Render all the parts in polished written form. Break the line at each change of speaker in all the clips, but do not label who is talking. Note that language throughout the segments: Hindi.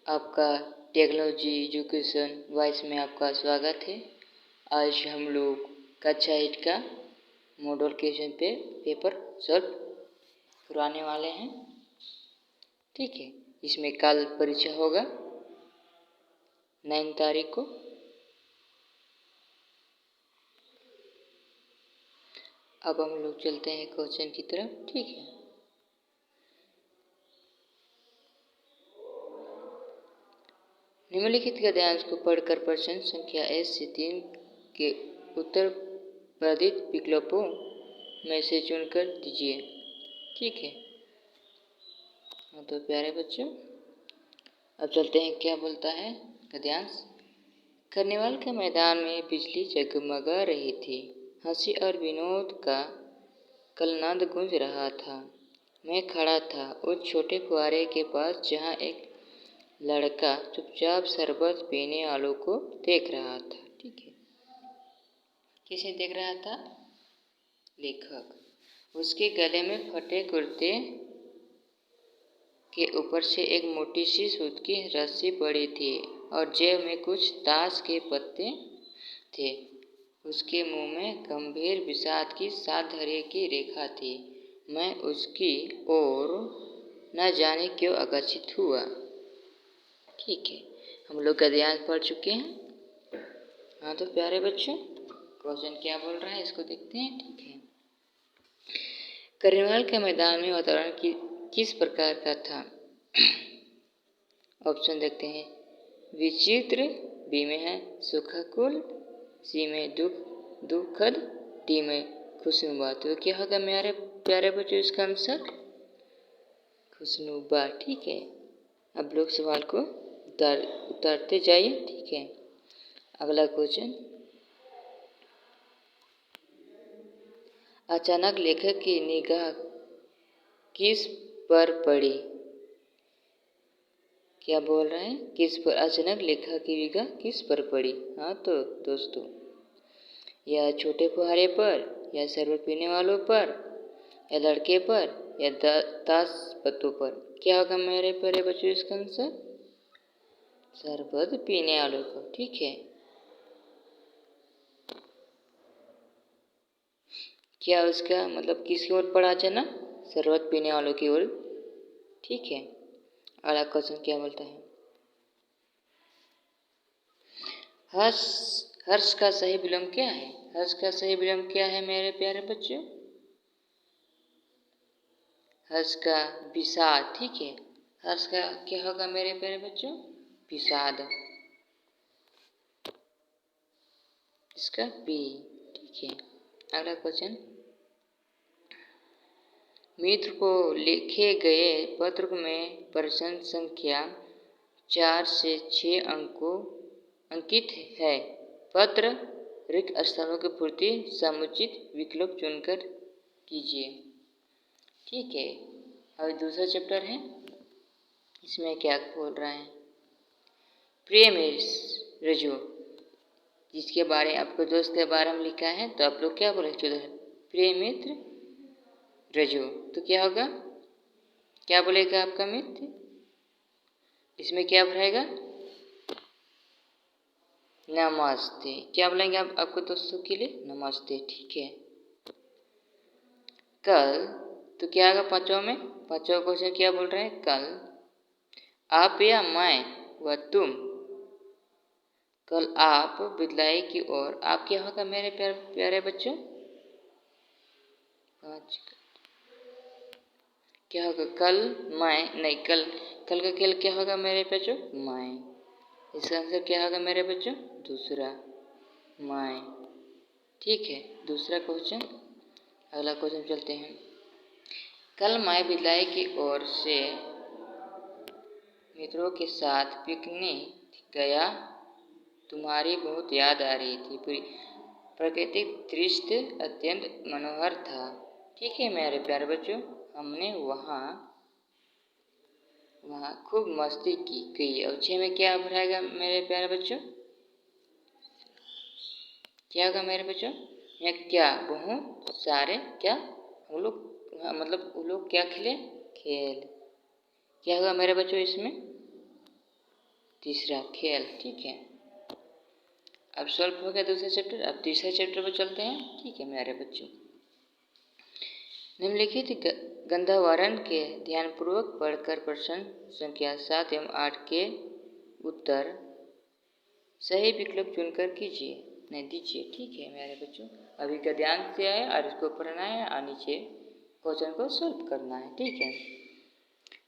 आपका टेक्नोलॉजी एजुकेशन वॉइस में आपका स्वागत है। आज हम लोग कक्षा 8 का मॉडल क्वेश्चन पे पेपर सॉल्व करवाने वाले हैं। ठीक है, इसमें कल परीक्षा होगा 9 तारीख को। अब हम लोग चलते हैं क्वेश्चन की तरफ। ठीक है, निम्नलिखित गद्यांश को पढ़कर प्रश्न संख्या 1 से 3 के उत्तर प्रदत्त विकल्पों में से चुनकर दीजिए। ठीक है, तो प्यारे बच्चों अब चलते हैं, क्या बोलता है गद्यांश। कार्निवाल के मैदान में बिजली जगमगा रही थी। हंसी और विनोद का कलनाद गूंज रहा था। मैं खड़ा था उस छोटे फुहारे के पास जहां एक लड़का चुपचाप शरबत पीने वालों को देख रहा था। ठीक है, किसे देख रहा था? लेखक। उसके गले में फटे कुर्ते के ऊपर से एक मोटी सी सूत की रस्सी पड़ी थी और जेब में कुछ ताश के पत्ते थे। उसके मुंह में गंभीर विषाद की सातधर्य की रेखा थी। मैं उसकी ओर न जाने क्यों आकर्षित हुआ। ठीक है, हम लोग गद्यांश पढ़ चुके हैं। हाँ तो प्यारे बच्चों, क्वेश्चन क्या बोल रहा है इसको देखते हैं। ठीक है, कार्निवाल के मैदान में वातावरण किस प्रकार का था? ऑप्शन देखते हैं। विचित्र, बी में है सुखकुल, सी में दुखद, डी में खुशनुमा। तो क्या होगा मेरे प्यारे बच्चों इसका आंसर? खुशनुमा। ठीक है, अब लोग सवाल को उतारते जाइए। ठीक है, अगला क्वेश्चन। अचानक लेखक की निगाह किस पर पड़ी? क्या बोल रहे हैं? किस पर? अचानक लेखक की निगाह किस पर पड़ी? हाँ तो दोस्तों, या छोटे फुहारे पर, या शरबत पीने वालों पर, या लड़के पर, या ताश पत्तों पर। क्या होगा मेरे प्यारे बच्चों इसका आंसर? शरबत पीने वालों पर। ठीक है, क्या उसका मतलब किसकी ओर पड़ा अचानक? शरबत पीने वालों की ओर। ठीक है, अगला क्वेश्चन क्या बोलता है। हर्ष का सही विलोम क्या है? हर्ष का सही विलोम क्या है मेरे प्यारे बच्चों? हर्ष का विषाद। ठीक है, हर्ष का क्या होगा मेरे प्यारे बच्चों? विषाद। इसका बी। ठीक है, अगला क्वेश्चन। मित्र को लिखे गए पत्र में प्रश्न संख्या 4 से 6 अंकित है। पत्र रिक्त स्थानों की पूर्ति समुचित विकल्प चुनकर कीजिए। ठीक है, अब दूसरा चैप्टर है, इसमें क्या बोल रहा है। प्रिय रजू, जिसके बारे आपको दोस्त के बारे में लिखा है, तो आप लोग क्या बोले? प्रिय मित्र रजू, तो क्या होगा? क्या बोलेगा आपका मित्र? इसमें क्या भरेगा? नमस्ते। क्या बोलेंगे आप आपको दोस्तों के लिए? नमस्ते। ठीक है, कल, तो क्या होगा पांचवा में? पांचवा क्वेश्चन क्या बोल रहे हैं? कल आप या मैं व तुम। कल आप विद्यालय की ओर। आप क्या होगा मेरे प्यारे बच्चों? क्या होगा? कल मैं नहीं, कल का खेल क्या होगा मेरे बच्चों? मैं। इसका आंसर क्या होगा मेरे बच्चों? दूसरा, मैं। ठीक है, दूसरा क्वेश्चन। अगला क्वेश्चन चलते हैं। कल मैं विद्यालय की ओर से मित्रों के साथ पिकनिक गया। तुम्हारी बहुत याद आ रही थी। प्राकृतिक दृश्य अत्यंत मनोहर था। ठीक है मेरे प्यारे बच्चों, हमने वहाँ खूब मस्ती की। और 6 में क्या भरेगा मेरे प्यारे बच्चों? क्या होगा मेरे बच्चों? या क्या बहुत सारे क्या हम लोग मतलब वो लोग क्या खेले? खेल। क्या होगा मेरे बच्चों इसमें? तीसरा खेल। ठीक है, अब सॉल्व हो गया दूसरा चैप्टर। अब तीसरे चैप्टर पर चलते हैं। ठीक है मेरे बच्चों, निम्नलिखित गंधवारण के ध्यानपूर्वक पढ़कर प्रश्न संख्या 7 एवं 8 के उत्तर सही विकल्प चुनकर दीजिए। ठीक है मेरे बच्चों, अभी का ध्यान से आए और इसको पढ़ना है और नीचे क्वेश्चन को सॉल्व करना है। ठीक है,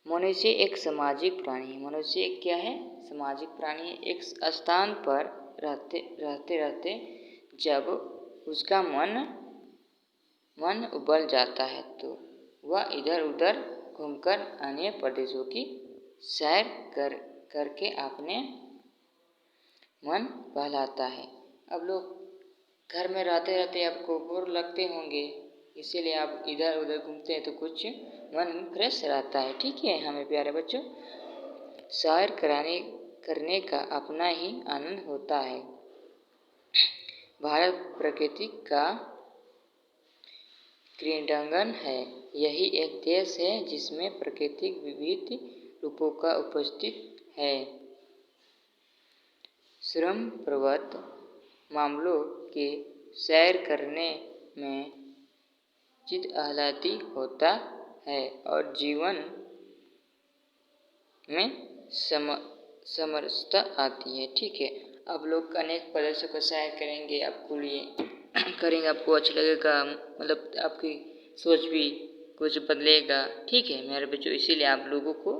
मनुष्य एक सामाजिक प्राणी है। मनुष्य एक क्या है? सामाजिक प्राणी है। एक स्थान पर रहते रहते जब उसका मन उबल जाता है तो वह इधर उधर घूमकर अन्य प्रदेशों की सैर करके अपने मन बहलाता है। अब लोग घर में रहते रहते आपको बोर लगते होंगे, इसीलिए आप इधर उधर घूमते हैं तो कुछ मन फ्रेश रहता है। ठीक है हमें प्यारे बच्चों, सैर करने का अपना ही आनंद होता है। भारत प्रकृति का क्रीडांगन है। यही एक देश है जिसमें प्राकृतिक विविध रूपों का उपस्थित है। श्रमप्रवृत्त मामलों के सैर करने में चित्त आह्लादी होता है और जीवन में समरसता आती है। ठीक है, अब लोग अनेक प्रदेशों को सैर करेंगे, आपको लिए करेंगे, आपको अच्छा लगेगा, मतलब आपकी सोच भी कुछ बदलेगा। ठीक है मेरे बच्चों, इसीलिए आप लोगों को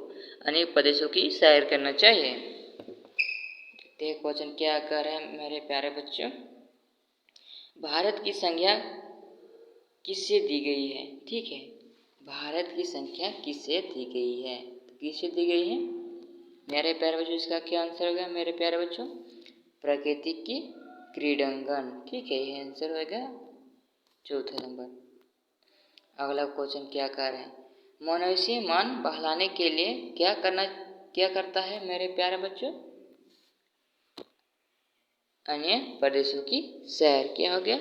अनेक प्रदेशों की सैर करना चाहिए। देखते क्वेश्चन क्या कर रहे हैं मेरे प्यारे बच्चों। भारत की संख्या किससे दी गई है? ठीक है, भारत की संख्या किससे दी गई है? किससे दी गई है मेरे प्यारे बच्चों? इसका क्या आंसर होगा मेरे प्यारे बच्चों? प्रकृति की क्रीडांगन। ठीक है, ये आंसर होगा चौथा नंबर। अगला क्वेश्चन क्या कह रहे हैं? मनुष्य मन बहलाने के लिए क्या करता है मेरे प्यारे बच्चों? अन्य प्रदेशों की सैर। क्या हो गया?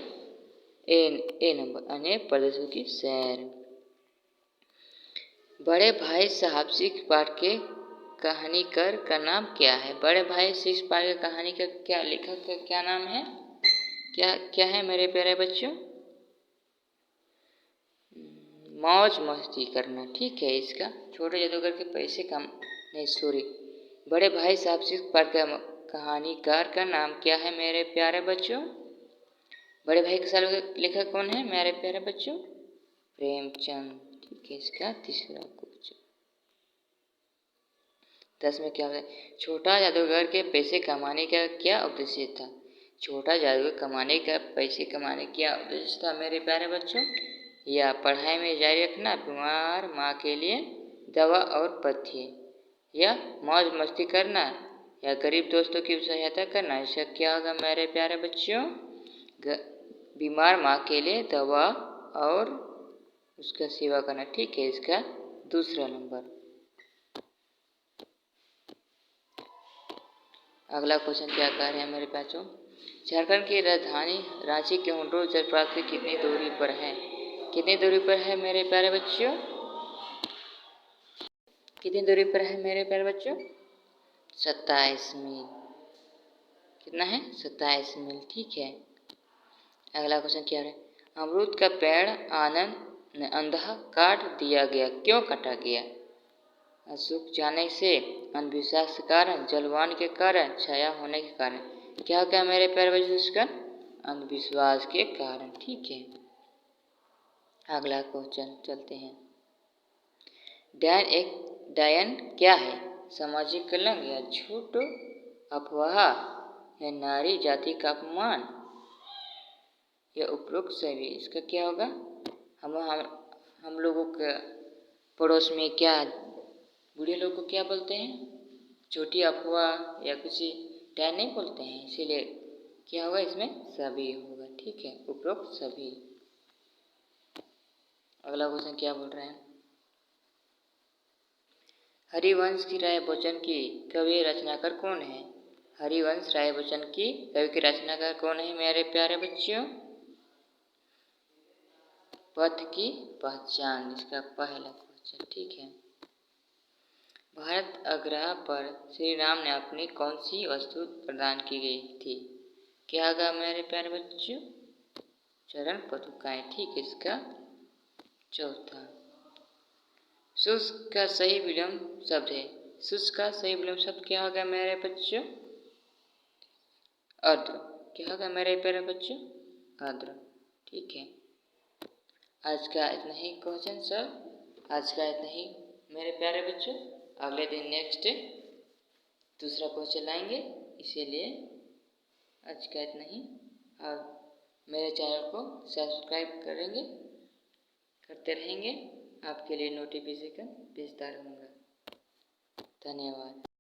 ए नंबर, अन्य प्रदेशों की सैर। बड़े भाई साहब सिख पाठ के कहानीकार का नाम क्या है? बड़े भाई सिख पाठ के कहानी का क्या लेखक का क्या नाम है? क्या है मेरे प्यारे बच्चों? मौज मस्ती करना। ठीक है, इसका छोटे जादूगर के पैसे कम नहीं, सॉरी, बड़े भाई साहब सिख पाठ का कहानीकार का नाम क्या है मेरे प्यारे बच्चों? बड़े भाई का लेखक कौन है मेरे प्यारे बच्चों? प्रेमचंद। ठीक है, इसका तीसरा क्वेश्चन। 10 में क्या है? छोटा जादूगर के पैसे कमाने का क्या उद्देश्य था? छोटा जादूगर पैसे कमाने का क्या उद्देश्य था मेरे प्यारे बच्चों? या पढ़ाई में जारी रखना, बीमार माँ के लिए दवा और पथ्य, या मौज मस्ती करना, या गरीब दोस्तों की सहायता करना। इसका क्या होगा मेरे प्यारे बच्चों? बीमार माँ के लिए दवा और उसका सेवा करना। ठीक है, इसका दूसरा नंबर। अगला क्वेश्चन क्या कह रहे हैं मेरे बच्चों? झारखंड की राजधानी रांची के हुंडो जलप्रपात से कितनी दूरी पर है? कितनी दूरी पर है मेरे प्यारे बच्चों? कितनी दूरी पर है मेरे प्यारे बच्चों? 27 मील। कितना है? 27 मील। ठीक है, अगला क्वेश्चन क्या है? अमरूद का पेड़ अंधा काट दिया गया, क्यों काटा गया? सूख जाने से, अंधविश्वास के कारण, जलवान के कारण, छाया होने के कारण। क्या क्या मेरे प्यारे बच्चों? इसका अंधविश्वास के कारण। ठीक है, अगला क्वेश्चन चलते हैं। डायन क्या है? सामाजिक कलंक या झूठ, अफवाह, या नारी जाति का अपमान, या उपरोक्त सभी। इसका क्या होगा? हम लोगों के पड़ोस में क्या बूढ़े लोग को क्या बोलते हैं? छोटी अफवाह या कुछ डायन नहीं बोलते हैं, इसीलिए क्या होगा इसमें? सभी होगा। ठीक है, उपरोक्त सभी। अगला क्वेश्चन क्या बोल रहे हैं? हरिवंश की राय बच्चन की कवि रचनाकार कौन है? हरिवंश राय बच्चन की कवि के रचनाकार कौन है मेरे प्यारे बच्चों? पथ की पहचान, इसका पहला क्वेश्चन। ठीक है, भारत आग्रह पर श्री राम ने अपनी कौन सी वस्तु प्रदान की गई थी? क्या होगा मेरे प्यारे बच्चों? चरण पादुकाएं। ठीक है, इसका चौथा। शुष्क का सही विलोम शब्द है। शुष्क का सही विलोम शब्द क्या होगा मेरे बच्चों? आर्द्र। क्या होगा मेरे प्यारे बच्चों? आर्द्र। ठीक है, आज का इतना ही क्वेश्चन सर। आज का इतना ही मेरे प्यारे बच्चों। अगले दिन नेक्स्ट दूसरा क्वेश्चन लाएंगे, इसीलिए आज का इतना ही। और मेरे चैनल को सब्सक्राइब करते रहेंगे। आपके लिए नोटिफिकेशन भेजता रहूँगा। धन्यवाद।